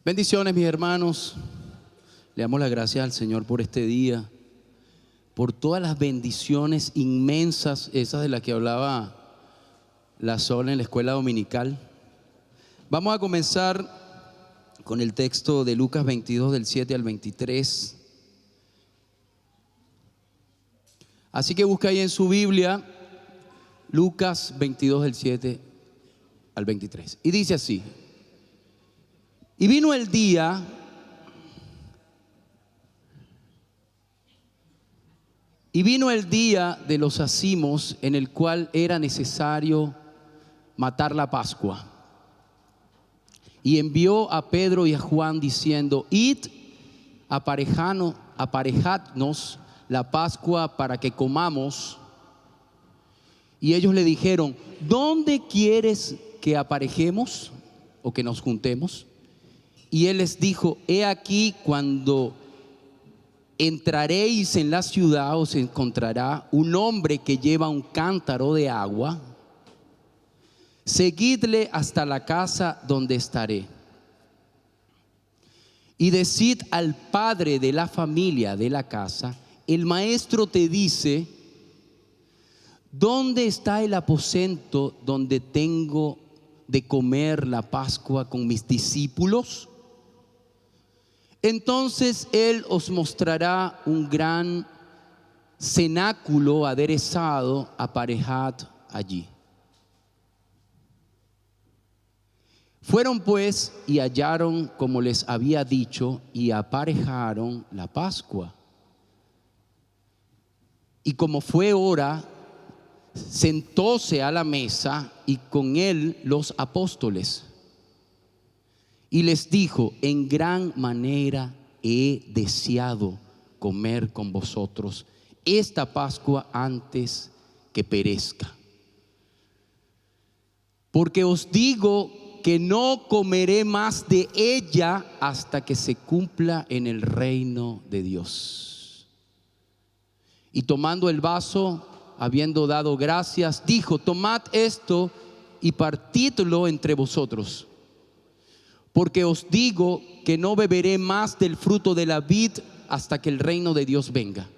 Bendiciones, mis hermanos. Le damos las gracias al Señor por este día, por todas las bendiciones inmensas, esas de las que hablaba la Sol en la escuela dominical. Vamos a comenzar con el texto de Lucas 22, del 7 al 23. Así que busca ahí en su Biblia Lucas 22, del 7 al 23. Y dice así: Y vino el día de los ázimos, en el cual era necesario matar la Pascua. Y envió a Pedro y a Juan diciendo: Id, aparejadnos la Pascua para que comamos. Y ellos le dijeron: ¿dónde quieres que aparejemos o que nos juntemos? Y él les dijo: he aquí, cuando entraréis en la ciudad, os encontrará un hombre que lleva un cántaro de agua. Seguidle hasta la casa donde estaré. Y decid al padre de la familia de la casa: el maestro te dice: ¿dónde está el aposento donde tengo de comer la Pascua con mis discípulos? Entonces él os mostrará un gran cenáculo aderezado, aparejad allí. Fueron pues y hallaron como les había dicho, y aparejaron la Pascua. Y como fue hora, sentóse a la mesa y con él los apóstoles. Y les dijo: en gran manera he deseado comer con vosotros esta Pascua antes que perezca. Porque os digo que no comeré más de ella hasta que se cumpla en el reino de Dios. Y tomando el vaso, habiendo dado gracias, dijo: tomad esto y partidlo entre vosotros. Porque os digo que no beberé más del fruto de la vid hasta que el reino de Dios venga.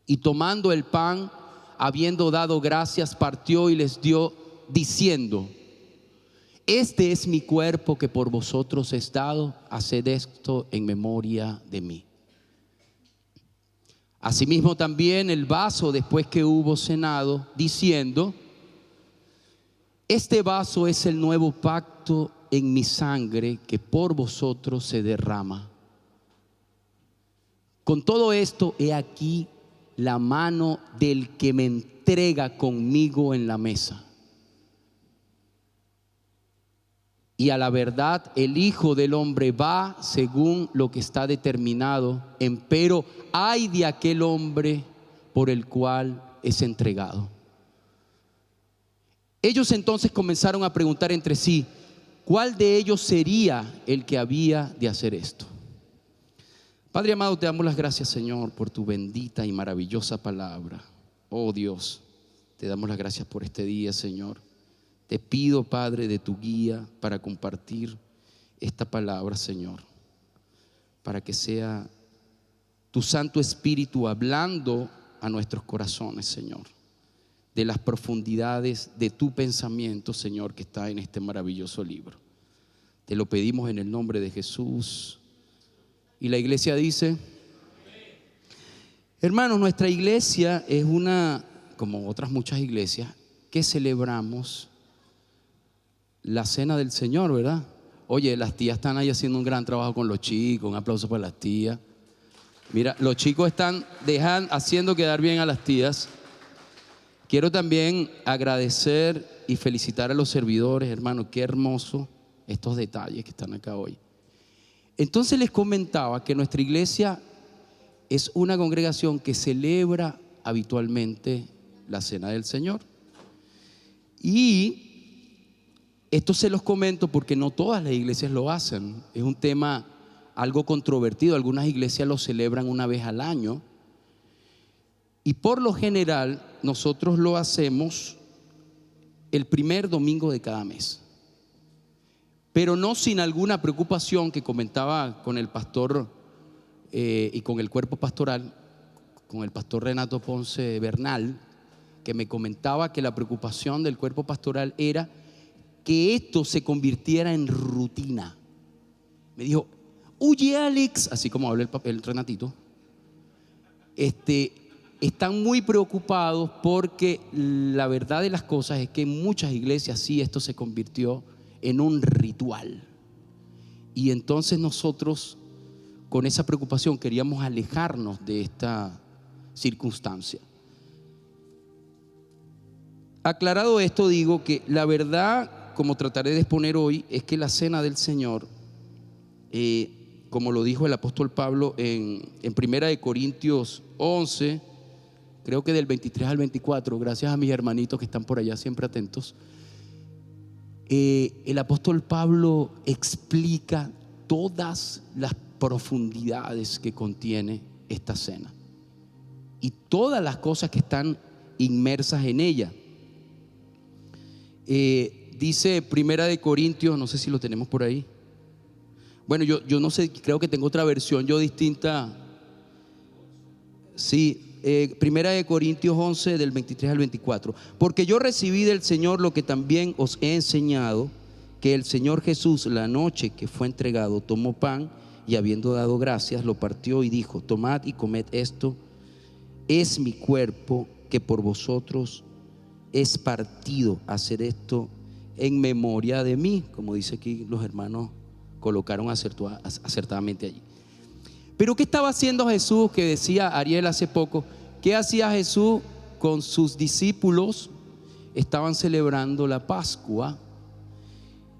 Y tomando el pan, habiendo dado gracias, partió y les dio, diciendo: este es mi cuerpo que por vosotros es dado, haced esto en memoria de mí. Asimismo también el vaso después que hubo cenado, diciendo: este vaso es el nuevo pacto en mi sangre que por vosotros se derrama. Con todo esto, he aquí la mano del que me entrega conmigo en la mesa. Y a la verdad, el Hijo del Hombre va según lo que está determinado, empero ay de aquel hombre por el cual es entregado. Ellos entonces comenzaron a preguntar entre sí: ¿cuál de ellos sería el que había de hacer esto? Padre amado, te damos las gracias, Señor, por tu bendita y maravillosa palabra. Oh Dios, te damos las gracias por este día, Señor. Te pido, Padre, de tu guía para compartir esta palabra, Señor, para que sea tu Santo Espíritu hablando a nuestros corazones, Señor, de las profundidades de tu pensamiento, Señor, que está en este maravilloso libro. Te lo pedimos en el nombre de Jesús. Y la iglesia dice: hermanos, nuestra iglesia es una, como otras muchas iglesias, que celebramos la cena del Señor, ¿verdad? Oye, las tías están ahí haciendo un gran trabajo con los chicos. Un aplauso para las tías. Mira, los chicos están haciendo quedar bien a las tías. Quiero también agradecer y felicitar a los servidores, hermanos. Qué hermoso estos detalles que están acá hoy. Entonces les comentaba que nuestra iglesia es una congregación que celebra habitualmente la cena del Señor. Y esto se los comento porque no todas las iglesias lo hacen. Es un tema algo controvertido. Algunas iglesias lo celebran una vez al año. Y por lo general nosotros lo hacemos el primer domingo de cada mes. pero no sin alguna preocupación que comentaba con el pastor y con el cuerpo pastoral, con el pastor Renato Ponce Bernal, que me comentaba que la preocupación del cuerpo pastoral era que esto se convirtiera en rutina. Me dijo: huye, Alex, así como habla el Renatito. Están muy preocupados porque la verdad de las cosas es que en muchas iglesias sí esto se convirtió en un ritual. Y entonces nosotros, con esa preocupación, queríamos alejarnos de esta circunstancia. Aclarado esto, digo que la verdad, como trataré de exponer hoy, es que la cena del Señor, como lo dijo el apóstol Pablo en 1 Corintios 11, creo que del 23 al 24, gracias a mis hermanitos que están por allá siempre atentos, el apóstol Pablo explica todas las profundidades que contiene esta cena y todas las cosas que están inmersas en ella. Dice 1 Corintios, no sé si lo tenemos por ahí. Bueno, yo no sé, creo que tengo otra versión yo distinta. Sí, 1 Corintios 11 del 23 al 24. Porque yo recibí del Señor lo que también os he enseñado, que el Señor Jesús, la noche que fue entregado, tomó pan y habiendo dado gracias, lo partió y dijo: tomad y comed, esto es mi cuerpo que por vosotros es partido, hacer esto en memoria de mí. Como dice aquí, los hermanos colocaron acertadamente allí. Pero ¿qué estaba haciendo Jesús? Que decía Ariel hace poco, ¿qué hacía Jesús con sus discípulos? Estaban celebrando la Pascua.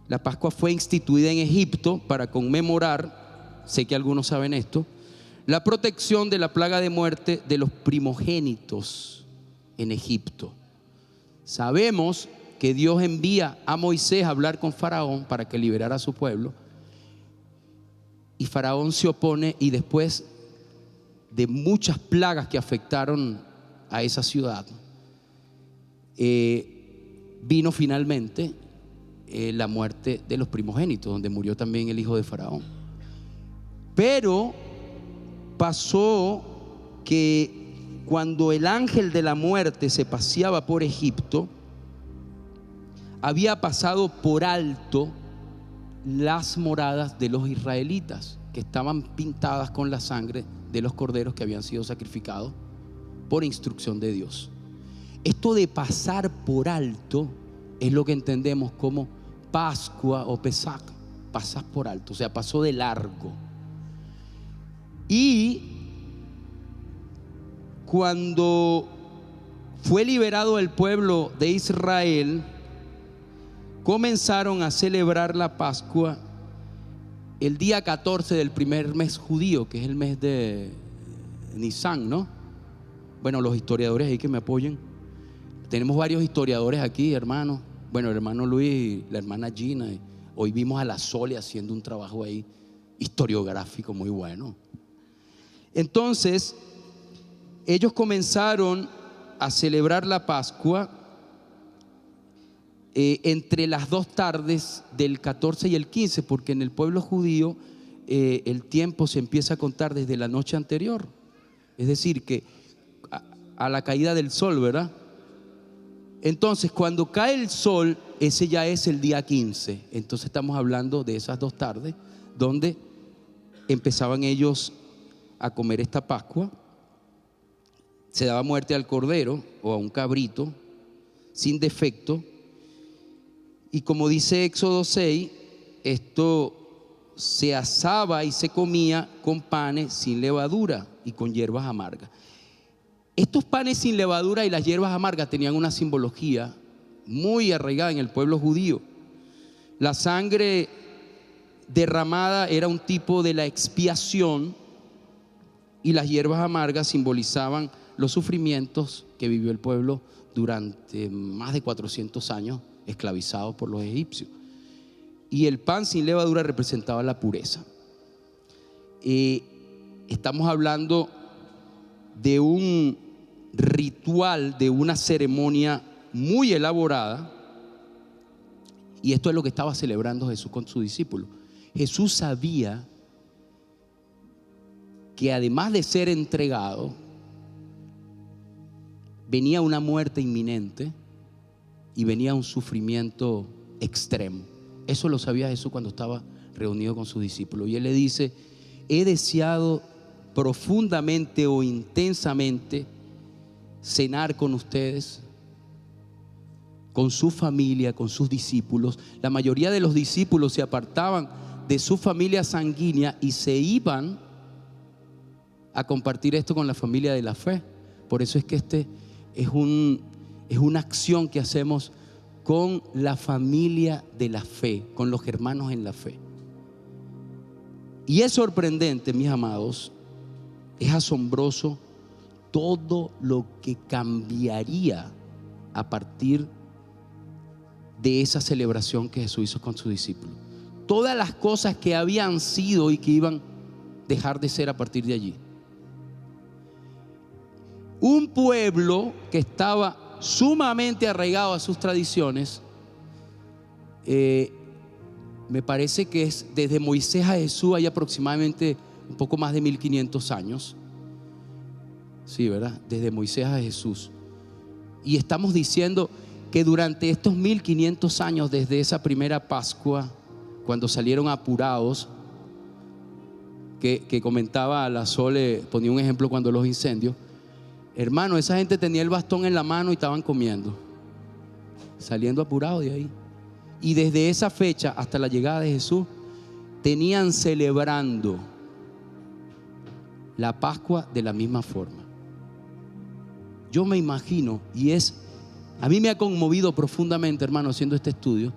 La Pascua fue instituida en Egipto para conmemorar, sé que algunos saben esto, la protección de la plaga de muerte de los primogénitos en Egipto. Sabemos que Dios envía a Moisés a hablar con Faraón para que liberara a su pueblo, y Faraón se opone, y después de muchas plagas que afectaron a esa ciudad, vino finalmente la muerte de los primogénitos, donde murió también el hijo de Faraón. Pero pasó que cuando el ángel de la muerte se paseaba por Egipto, había pasado por alto las moradas de los israelitas, que estaban pintadas con la sangre de los corderos que habían sido sacrificados por instrucción de Dios. Esto de pasar por alto es lo que entendemos como Pascua o Pesach. Pasas por alto, o sea, pasó de largo. Y cuando fue liberado el pueblo de Israel, comenzaron a celebrar la Pascua el día 14 del primer mes judío, que es el mes de Nisan, ¿no? Bueno, los historiadores ahí que me apoyen. Tenemos varios historiadores aquí, hermanos. Bueno, el hermano Luis y la hermana Gina. Hoy vimos a la Sole haciendo un trabajo ahí historiográfico muy bueno. Entonces, ellos comenzaron a celebrar la Pascua entre las dos tardes del 14 y el 15, porque en el pueblo judío el tiempo se empieza a contar desde la noche anterior. Es decir, que a la caída del sol, ¿verdad? Entonces, cuando cae el sol, ese ya es el día 15. Entonces estamos hablando de esas dos tardes donde empezaban ellos a comer esta Pascua. Se daba muerte al cordero o a un cabrito sin defecto. Y como dice Éxodo 6, esto se asaba y se comía con panes sin levadura y con hierbas amargas. Estos panes sin levadura y las hierbas amargas tenían una simbología muy arraigada en el pueblo judío. La sangre derramada era un tipo de la expiación, y las hierbas amargas simbolizaban los sufrimientos que vivió el pueblo durante más de 400 años esclavizados por los egipcios. Y el pan sin levadura representaba la pureza. Estamos hablando de un ritual, de una ceremonia muy elaborada, Y esto es lo que estaba celebrando Jesús con sus discípulos. Jesús sabía que además de ser entregado, venía una muerte inminente y venía un sufrimiento extremo. Eso lo sabía Jesús cuando estaba reunido con sus discípulos. Y Él le dice: he deseado profundamente o intensamente cenar con ustedes, con su familia, con sus discípulos. La mayoría de los discípulos se apartaban de su familia sanguínea y se iban a compartir esto con la familia de la fe. Por eso es que este es una acción que hacemos con la familia de la fe, con los hermanos en la fe. Y es sorprendente, mis amados, es asombroso todo lo que cambiaría a partir de esa celebración que Jesús hizo con sus discípulos. Todas las cosas que habían sido y que iban a dejar de ser a partir de allí. Un pueblo que estaba sumamente arraigado a sus tradiciones, me parece que es desde Moisés a Jesús hay aproximadamente un poco más de 1500 años. Sí, ¿verdad? Desde Moisés a Jesús. Y estamos diciendo que durante estos 1500 años, desde esa primera Pascua, cuando salieron apurados, que comentaba la Sole, ponía un ejemplo cuando los incendios. Hermano, esa gente tenía el bastón en la mano y estaban comiendo, saliendo apurados de ahí. Y desde esa fecha hasta la llegada de Jesús, tenían celebrando la Pascua de la misma forma. Yo me imagino, a mí me ha conmovido profundamente, hermano, haciendo este estudio,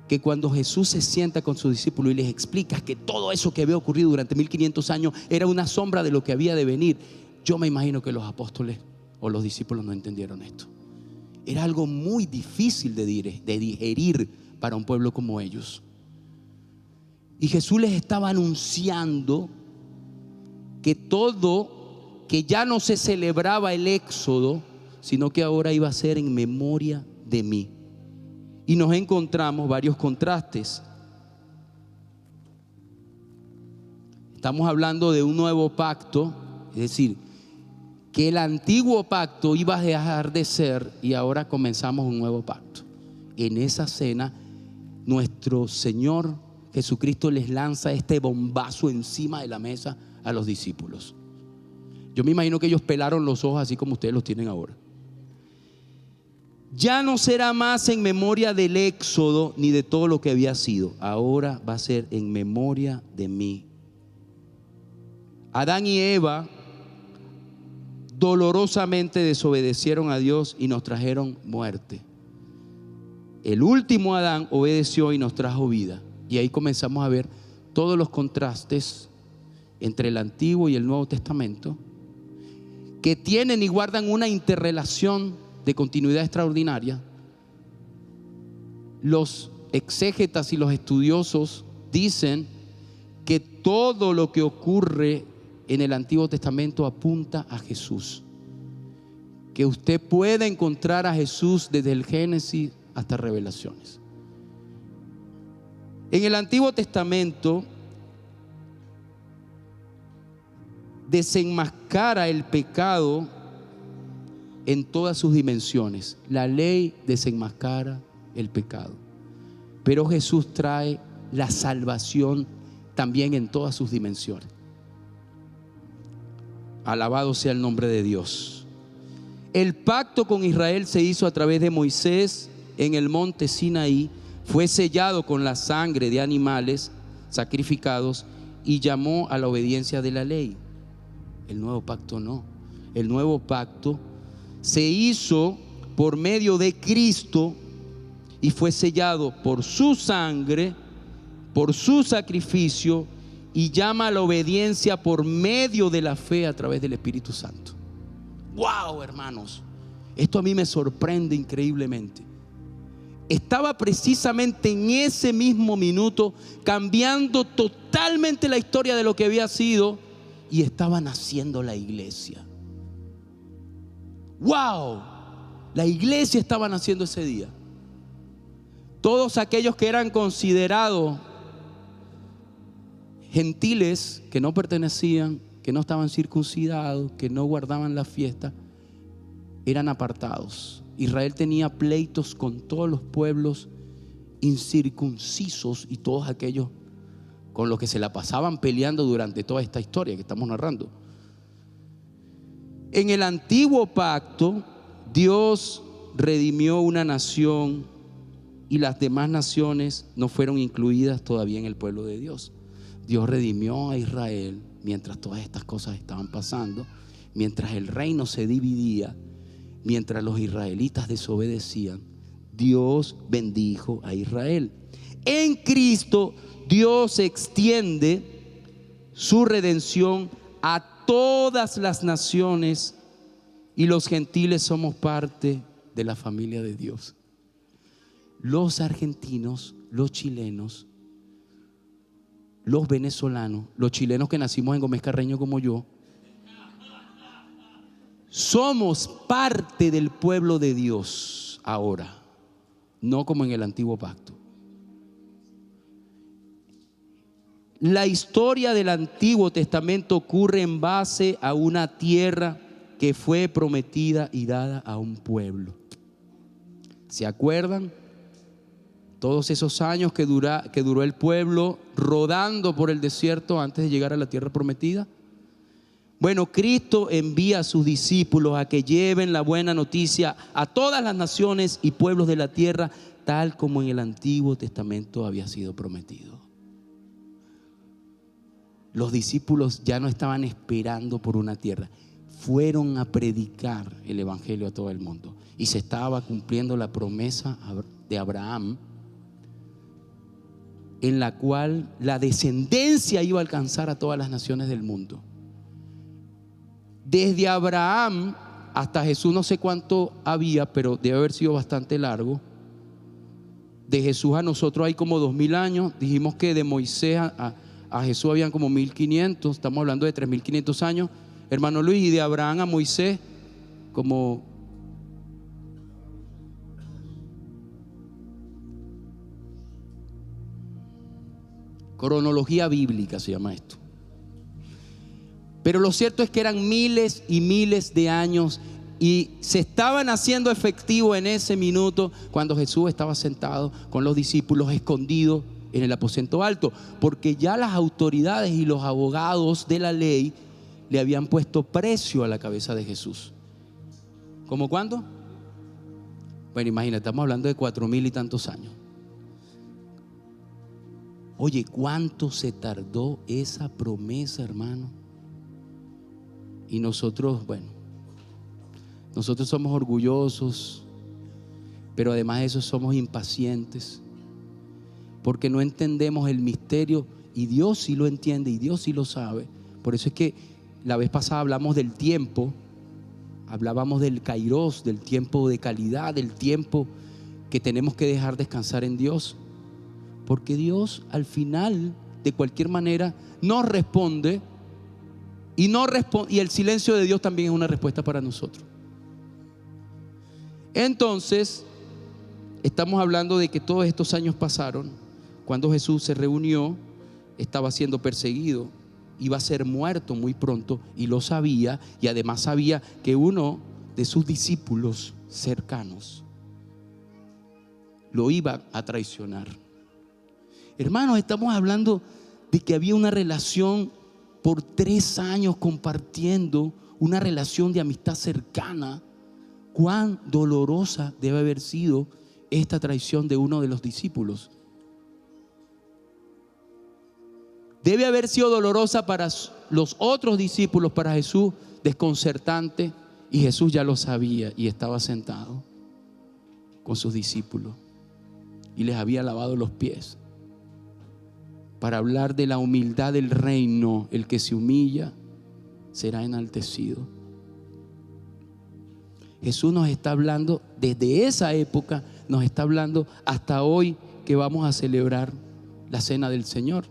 que cuando Jesús se sienta con sus discípulos y les explica que todo eso que había ocurrido durante 1500 años era una sombra de lo que había de venir, yo me imagino que los apóstoles o los discípulos no entendieron esto. Era algo muy difícil de digerir para un pueblo como ellos. Y Jesús les estaba anunciando que ya no se celebraba el éxodo, sino que ahora iba a ser en memoria de mí. Y nos encontramos varios contrastes. Estamos hablando de un nuevo pacto, es decir, que el antiguo pacto iba a dejar de ser y ahora comenzamos un nuevo pacto. En esa cena, nuestro Señor Jesucristo les lanza este bombazo encima de la mesa a los discípulos. Yo me imagino que ellos pelaron los ojos así como ustedes los tienen ahora. Ya no será más en memoria del éxodo ni de todo lo que había sido. Ahora va a ser en memoria de mí. Adán y Eva dolorosamente desobedecieron a Dios y nos trajeron muerte. El último Adán obedeció y nos trajo vida. Y ahí comenzamos a ver todos los contrastes entre el Antiguo y el Nuevo Testamento, que tienen y guardan una interrelación de continuidad extraordinaria. Los exégetas y los estudiosos dicen que todo lo que ocurre en el Antiguo Testamento apunta a Jesús, que usted puede encontrar a Jesús desde el Génesis hasta Revelaciones. En el Antiguo Testamento desenmascara el pecado en todas sus dimensiones. La ley desenmascara el pecado, pero Jesús trae la salvación también en todas sus dimensiones. Alabado sea el nombre de Dios. El pacto con Israel se hizo a través de Moisés en el monte Sinaí. Fue sellado con la sangre de animales sacrificados y llamó a la obediencia de la ley. El nuevo pacto no. El nuevo pacto se hizo por medio de Cristo y fue sellado por su sangre, por su sacrificio, y llama a la obediencia por medio de la fe a través del Espíritu Santo. ¡Wow, hermanos! Esto a mí me sorprende increíblemente. Estaba precisamente en ese mismo minuto cambiando totalmente la historia de lo que había sido, y estaba naciendo la iglesia. ¡Wow! La iglesia estaba naciendo ese día. todos aquellos que eran considerados gentiles, que no pertenecían, que no estaban circuncidados, que no guardaban la fiesta, eran apartados. Israel tenía pleitos con todos los pueblos incircuncisos y todos aquellos con los que se la pasaban peleando durante toda esta historia que estamos narrando. En el antiguo pacto, Dios redimió una nación y las demás naciones no fueron incluidas todavía en el pueblo de Dios. Dios redimió a Israel mientras todas estas cosas estaban pasando, mientras el reino se dividía, mientras los israelitas desobedecían. Dios bendijo a Israel. En Cristo, Dios extiende su redención a todas las naciones y los gentiles somos parte de la familia de Dios. Los argentinos, los chilenos, los venezolanos, los chilenos que nacimos en Gómez Carreño como yo, somos parte del pueblo de Dios ahora, no como en el antiguo pacto. La historia del Antiguo Testamento ocurre en base a una tierra que fue prometida y dada a un pueblo. ¿Se acuerdan? Todos esos años que duró el pueblo rodando por el desierto antes de llegar a la tierra prometida. Bueno, Cristo envía a sus discípulos a que lleven la buena noticia a todas las naciones y pueblos de la tierra, tal como en el Antiguo Testamento había sido prometido. Los discípulos ya no estaban esperando por una tierra, fueron a predicar el evangelio a todo el mundo y se estaba cumpliendo la promesa de Abraham, en la cual la descendencia iba a alcanzar a todas las naciones del mundo. Desde Abraham hasta Jesús no sé cuánto había, pero debe haber sido bastante largo. De Jesús a nosotros hay como 2000 años. Dijimos que de Moisés a Jesús habían como 1500. Estamos hablando de 3500 años, hermano Luis. Y de Abraham a Moisés como cronología bíblica se llama esto. Pero lo cierto es que eran miles y miles de años y se estaban haciendo efectivo en ese minuto cuando Jesús estaba sentado con los discípulos escondidos en el aposento alto, porque ya las autoridades y los abogados de la ley le habían puesto precio a la cabeza de Jesús. ¿Cómo cuándo? Bueno, imagínate, estamos hablando de 4000 y tantos años. Oye, ¿cuánto se tardó esa promesa, hermano? Y nosotros, bueno, nosotros somos orgullosos, pero además de eso somos impacientes, porque no entendemos el misterio y Dios sí lo entiende y Dios sí lo sabe. Por eso es que la vez pasada hablamos del tiempo, hablábamos del kairos, del tiempo de calidad, del tiempo que tenemos que dejar descansar en Dios, porque Dios al final de cualquier manera nos responde. Y el silencio de Dios también es una respuesta para nosotros. Entonces, estamos hablando de que todos estos años pasaron. Cuando Jesús se reunió, estaba siendo perseguido, iba a ser muerto muy pronto y lo sabía. Y además sabía que uno de sus discípulos cercanos lo iba a traicionar. Hermanos, estamos hablando de que había una relación por 3 años compartiendo una relación de amistad cercana. Cuán dolorosa debe haber sido esta traición de uno de los discípulos. Debe haber sido dolorosa para los otros discípulos, para Jesús desconcertante, y Jesús ya lo sabía y estaba sentado con sus discípulos y les había lavado los pies. Para hablar de la humildad del reino, el que se humilla será enaltecido. Jesús nos está hablando desde esa época, nos está hablando hasta hoy que vamos a celebrar la cena del Señor.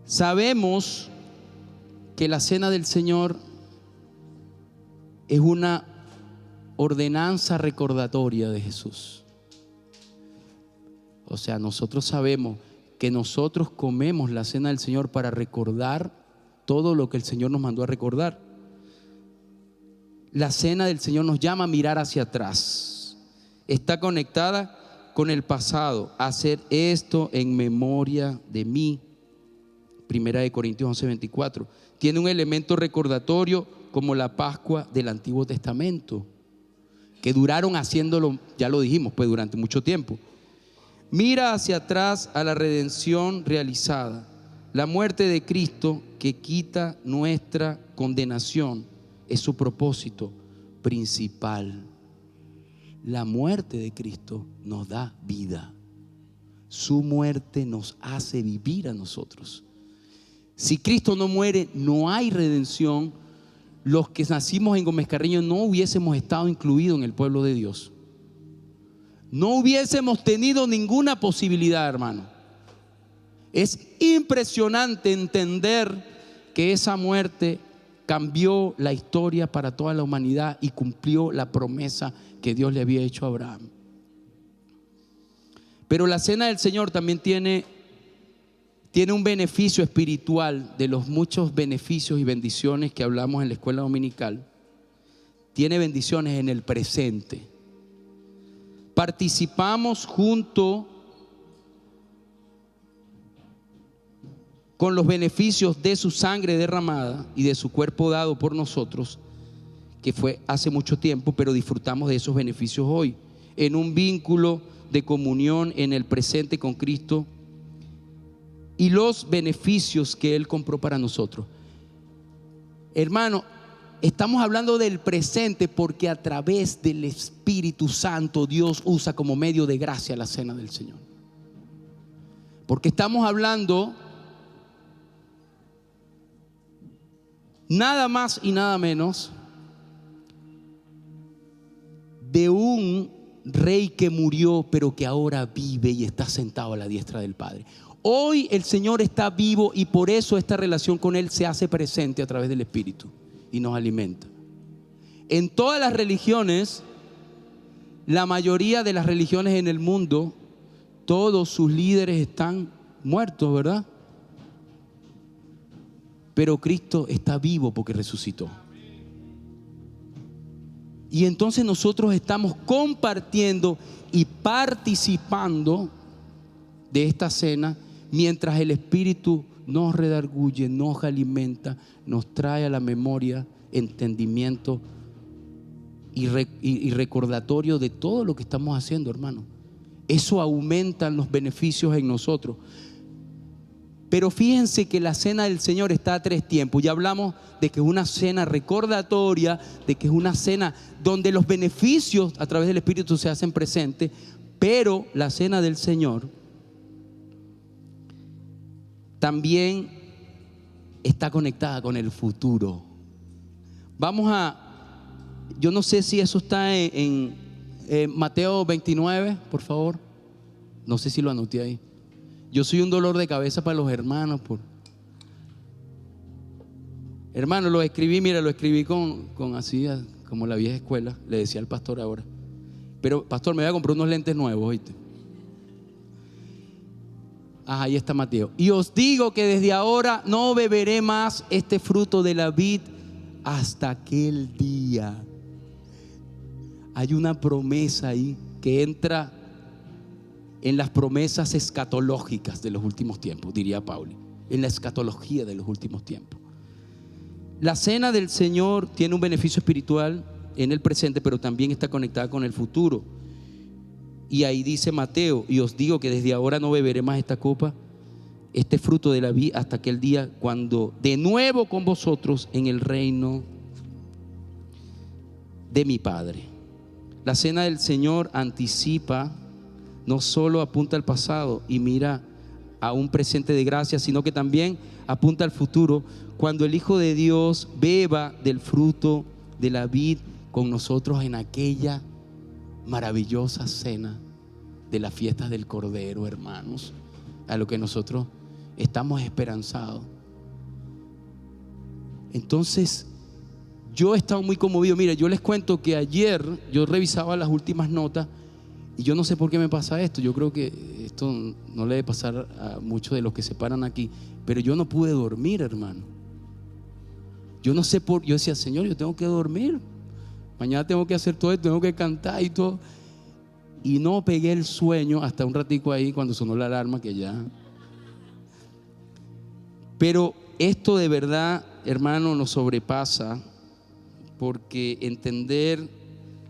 Sabemos que la cena del Señor es una ordenanza recordatoria de Jesús. O sea, nosotros sabemos que nosotros comemos la cena del Señor para recordar todo lo que el Señor nos mandó a recordar. La cena del Señor nos llama a mirar hacia atrás. Está conectada con el pasado. Hacer esto en memoria de mí. Primera de Corintios 11:24. Tiene un elemento recordatorio como la Pascua del Antiguo Testamento, que duraron haciéndolo, ya lo dijimos, pues durante mucho tiempo. Mira hacia atrás a la redención realizada, la muerte de Cristo que quita nuestra condenación, es su propósito principal. La muerte de Cristo nos da vida. Su muerte nos hace vivir a nosotros. Si Cristo no muere, no hay redención. Los que nacimos en Gómez Carreño no hubiésemos estado incluidos en el pueblo de Dios. No hubiésemos tenido ninguna posibilidad, hermano. Es impresionante entender que esa muerte cambió la historia para toda la humanidad y cumplió la promesa que Dios le había hecho a Abraham. Pero la cena del Señor también tiene un beneficio espiritual. De los muchos beneficios y bendiciones que hablamos en la escuela dominical, tiene bendiciones en el presente. Participamos junto con los beneficios de su sangre derramada y de su cuerpo dado por nosotros, que fue hace mucho tiempo, pero disfrutamos de esos beneficios hoy, en un vínculo de comunión en el presente con Cristo y los beneficios que Él compró para nosotros. Hermano, estamos hablando del presente porque a través del Espíritu Santo Dios usa como medio de gracia la cena del Señor. Porque estamos hablando nada más y nada menos de un rey que murió pero que ahora vive y está sentado a la diestra del Padre. Hoy el Señor está vivo y por eso esta relación con Él se hace presente a través del Espíritu y nos alimenta. En todas las religiones, la mayoría de las religiones en el mundo, todos sus líderes están muertos, ¿verdad? Pero Cristo está vivo porque resucitó. Y entonces nosotros estamos compartiendo y participando de esta cena mientras el Espíritu nos redarguye, nos alimenta, nos trae a la memoria entendimiento y recordatorio de todo lo que estamos haciendo, hermano. Eso aumenta los beneficios en nosotros. Pero fíjense que la cena del Señor está a tres tiempos. Ya hablamos de que es una cena recordatoria, de que es una cena donde los beneficios a través del Espíritu se hacen presentes. Pero la cena del Señor también está conectada con el futuro. Yo no sé si eso está en Mateo 29, por favor. No sé si lo anoté ahí. Yo soy un dolor de cabeza para los hermanos. Hermano, lo escribí, mira, lo escribí con así, como la vieja escuela. Le decía al pastor ahora. Pero, pastor, me voy a comprar unos lentes nuevos, ¿oíste? Ahí está Mateo. Y os digo que desde ahora no beberé más este fruto de la vid hasta aquel día. Hay una promesa ahí que entra en las promesas escatológicas de los últimos tiempos, diría Pauli, en la escatología de los últimos tiempos. La cena del Señor tiene un beneficio espiritual en el presente, pero también está conectada con el futuro. Y ahí dice Mateo: y os digo que desde ahora no beberé más esta copa, este fruto de la vid, hasta aquel día cuando de nuevo con vosotros en el reino de mi Padre. La cena del Señor anticipa, no solo apunta al pasado y mira a un presente de gracia, sino que también apunta al futuro, cuando el Hijo de Dios beba del fruto de la vid con nosotros en aquella maravillosa cena de las fiestas del Cordero, hermanos, a lo que nosotros estamos esperanzados. Entonces, yo he estado muy conmovido. Mire, yo les cuento que ayer yo revisaba las últimas notas y yo no sé por qué me pasa esto. Yo creo que esto no le debe pasar a muchos de los que se paran aquí, pero yo no pude dormir, hermano. Yo no sé yo decía, Señor, yo tengo que dormir. Mañana tengo que hacer todo esto, tengo que cantar y todo. Y no pegué el sueño hasta un ratico ahí cuando sonó la alarma que ya. Pero esto de verdad, hermano, nos sobrepasa, porque entender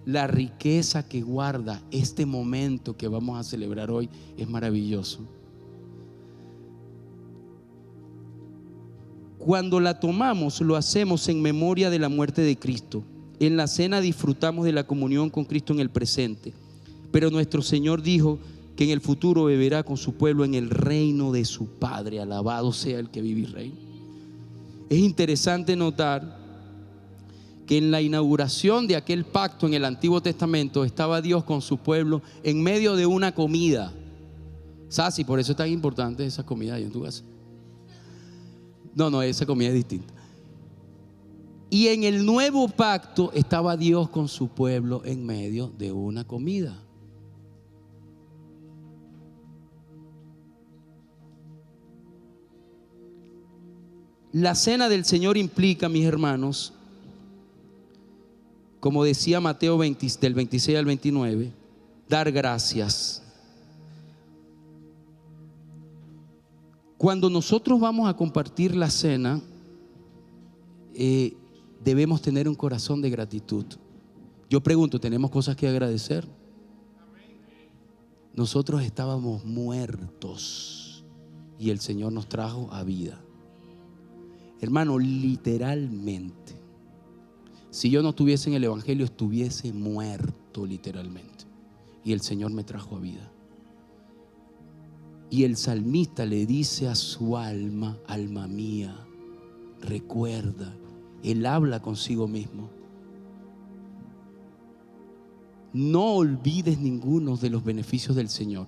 la riqueza que guarda este momento que vamos a celebrar hoy es maravilloso. Cuando la tomamos, lo hacemos en memoria de la muerte de Cristo. En la cena disfrutamos de la comunión con Cristo en el presente. Pero nuestro Señor dijo que en el futuro beberá con su pueblo en el reino de su Padre. Alabado sea el que vive y reina. Es interesante notar que en la inauguración de aquel pacto en el Antiguo Testamento estaba Dios con su pueblo en medio de una comida. ¿Sabes? Y por eso es tan importante esa comida ahí en tu casa. No, esa comida es distinta. Y en el nuevo pacto estaba Dios con su pueblo en medio de una comida. La cena del Señor implica, mis hermanos, como decía Mateo 20, del 26 al 29, dar gracias. Cuando nosotros vamos a compartir la cena, debemos tener un corazón de gratitud. Yo pregunto, ¿tenemos cosas que agradecer? Nosotros estábamos muertos y el Señor nos trajo a vida. Hermano, literalmente, si yo no estuviese en el Evangelio, estuviese muerto literalmente. Y el Señor me trajo a vida. Y el salmista le dice a su alma, alma mía, recuerda. Él habla consigo mismo. No olvides ninguno de los beneficios del Señor.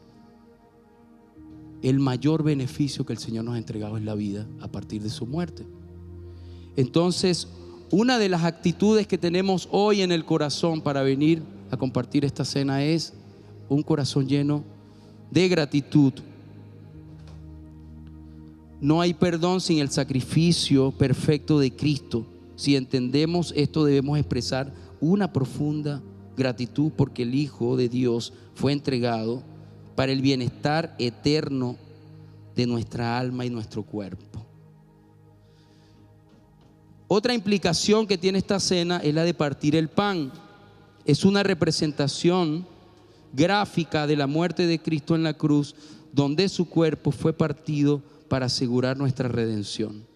El mayor beneficio que el Señor nos ha entregado es la vida a partir de su muerte. Entonces, una de las actitudes que tenemos hoy en el corazón para venir a compartir esta cena es un corazón lleno de gratitud. No hay perdón sin el sacrificio perfecto de Cristo. Si entendemos esto, debemos expresar una profunda gratitud porque el Hijo de Dios fue entregado para el bienestar eterno de nuestra alma y nuestro cuerpo. Otra implicación que tiene esta cena es la de partir el pan. Es una representación gráfica de la muerte de Cristo en la cruz, donde su cuerpo fue partido para asegurar nuestra redención.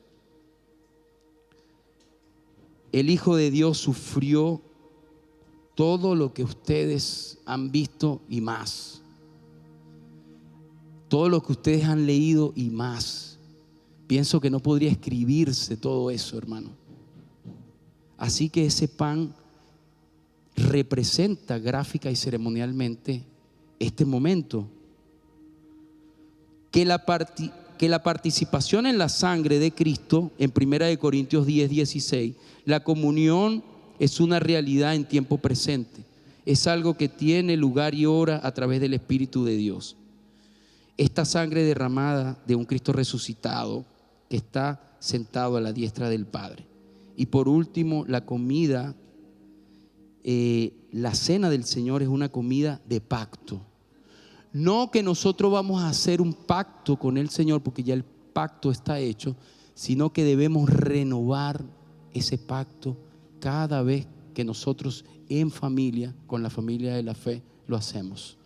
El Hijo de Dios sufrió todo lo que ustedes han visto y más. Todo lo que ustedes han leído y más. Pienso que no podría escribirse todo eso, hermano. Así que ese pan representa gráfica y ceremonialmente este momento. Que la participación en la sangre de Cristo, en 1 Corintios 10, 16, la comunión es una realidad en tiempo presente. Es algo que tiene lugar y hora a través del Espíritu de Dios. Esta sangre derramada de un Cristo resucitado que está sentado a la diestra del Padre. Y por último, la comida, la cena del Señor es una comida de pacto. No que nosotros vamos a hacer un pacto con el Señor porque ya el pacto está hecho, sino que debemos renovar ese pacto cada vez que nosotros en familia, con la familia de la fe, lo hacemos.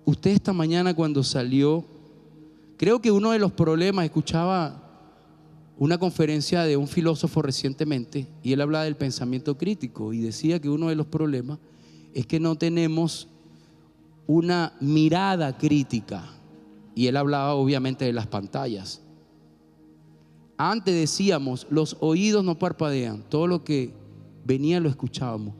Usted esta mañana cuando salió, creo que uno de los problemas, escuchaba una conferencia de un filósofo recientemente y él hablaba del pensamiento crítico y decía que uno de los problemas es que no tenemos una mirada crítica, y él hablaba obviamente de las pantallas. Antes decíamos, los oídos no parpadean, todo lo que venía lo escuchábamos,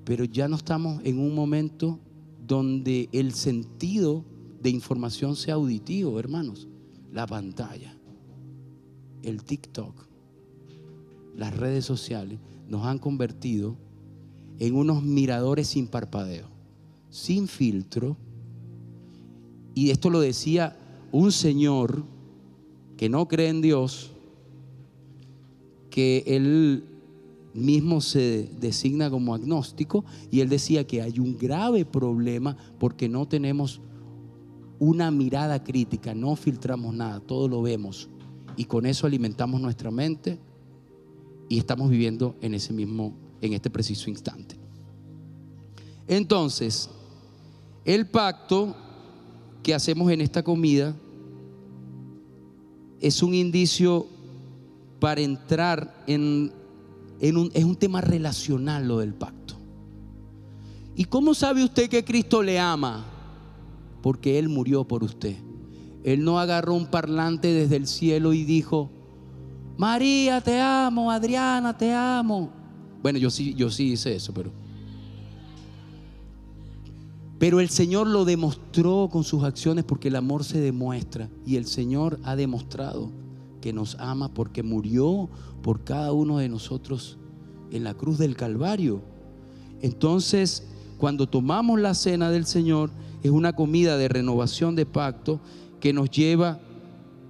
pero ya no estamos en un momento donde el sentido de información sea auditivo, hermanos. La pantalla, el TikTok, las redes sociales nos han convertido en unos miradores sin parpadeo, sin filtro. Y esto lo decía un señor que no cree en Dios, que él mismo se designa como agnóstico, y él decía que hay un grave problema porque no tenemos una mirada crítica, no filtramos nada, todo lo vemos, y con eso alimentamos nuestra mente y estamos viviendo en este preciso instante. Entonces, el pacto que hacemos en esta comida es un indicio para entrar es un tema relacional lo del pacto. ¿Y cómo sabe usted que Cristo le ama? Porque Él murió por usted. Él no agarró un parlante desde el cielo y dijo: María, te amo, Adriana, te amo. Bueno, yo sí hice eso, pero el Señor lo demostró con sus acciones, porque el amor se demuestra, y el Señor ha demostrado que nos ama porque murió por cada uno de nosotros en la cruz del Calvario. Entonces, cuando tomamos la cena del Señor, es una comida de renovación de pacto que nos lleva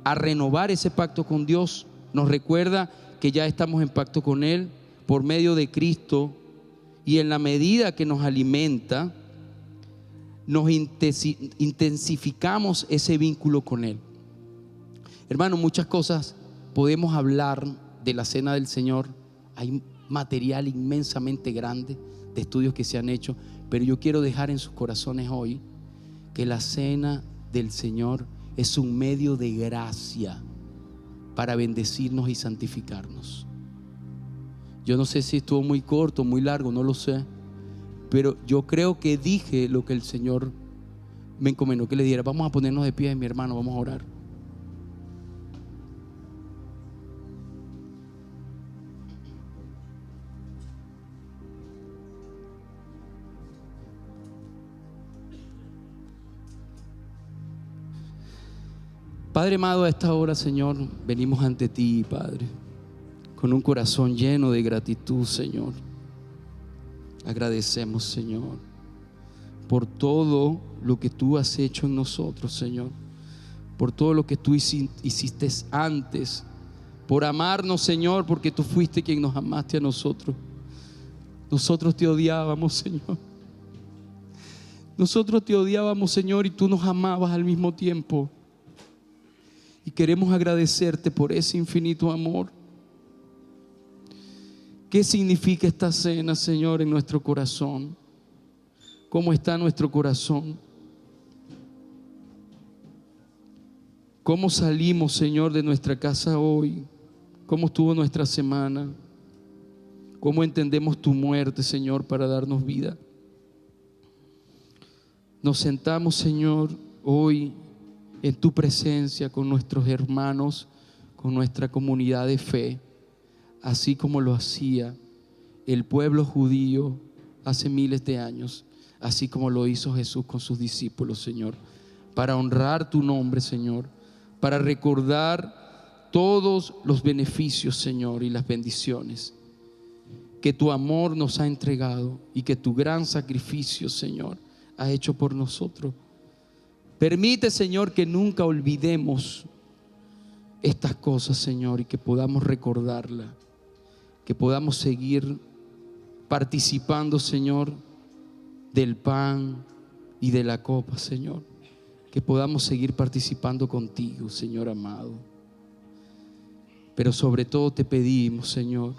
a renovar ese pacto con Dios. Nos recuerda que ya estamos en pacto con Él por medio de Cristo, y en la medida que nos alimenta, nos intensificamos ese vínculo con Él. Hermano, muchas cosas podemos hablar de la cena del Señor. Hay material inmensamente grande de estudios que se han hecho, pero yo quiero dejar en sus corazones hoy que la cena del Señor es un medio de gracia para bendecirnos y santificarnos. Yo no sé si estuvo muy corto, muy largo, no lo sé, pero yo creo que dije lo que el Señor me encomendó que le diera. Vamos a ponernos de pie, mi hermano, vamos a orar. Padre amado, a esta hora, Señor, venimos ante ti, Padre, con un corazón lleno de gratitud, Señor. Agradecemos, Señor, por todo lo que tú has hecho en nosotros, Señor, por todo lo que tú hiciste antes, por amarnos, Señor, porque tú fuiste quien nos amaste a nosotros. Nosotros te odiábamos, Señor. Nosotros te odiábamos, Señor, y tú nos amabas al mismo tiempo. Y queremos agradecerte por ese infinito amor. ¿Qué significa esta cena, Señor, en nuestro corazón? ¿Cómo está nuestro corazón? ¿Cómo salimos, Señor, de nuestra casa hoy? ¿Cómo estuvo nuestra semana? ¿Cómo entendemos tu muerte, Señor, para darnos vida? Nos sentamos, Señor, hoy en tu presencia con nuestros hermanos, con nuestra comunidad de fe, así como lo hacía el pueblo judío hace miles de años, así como lo hizo Jesús con sus discípulos, Señor, para honrar tu nombre, Señor, para recordar todos los beneficios, Señor, y las bendiciones que tu amor nos ha entregado y que tu gran sacrificio, Señor, ha hecho por nosotros. Permite, Señor, que nunca olvidemos estas cosas, Señor, y que podamos recordarlas, que podamos seguir participando, Señor, del pan y de la copa, Señor, que podamos seguir participando contigo, Señor amado. Pero sobre todo te pedimos, Señor,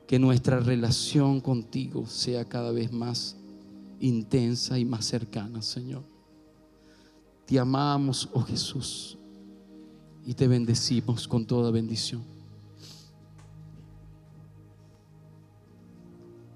que nuestra relación contigo sea cada vez más intensa y más cercana, Señor. Te amamos, oh Jesús, y te bendecimos con toda bendición.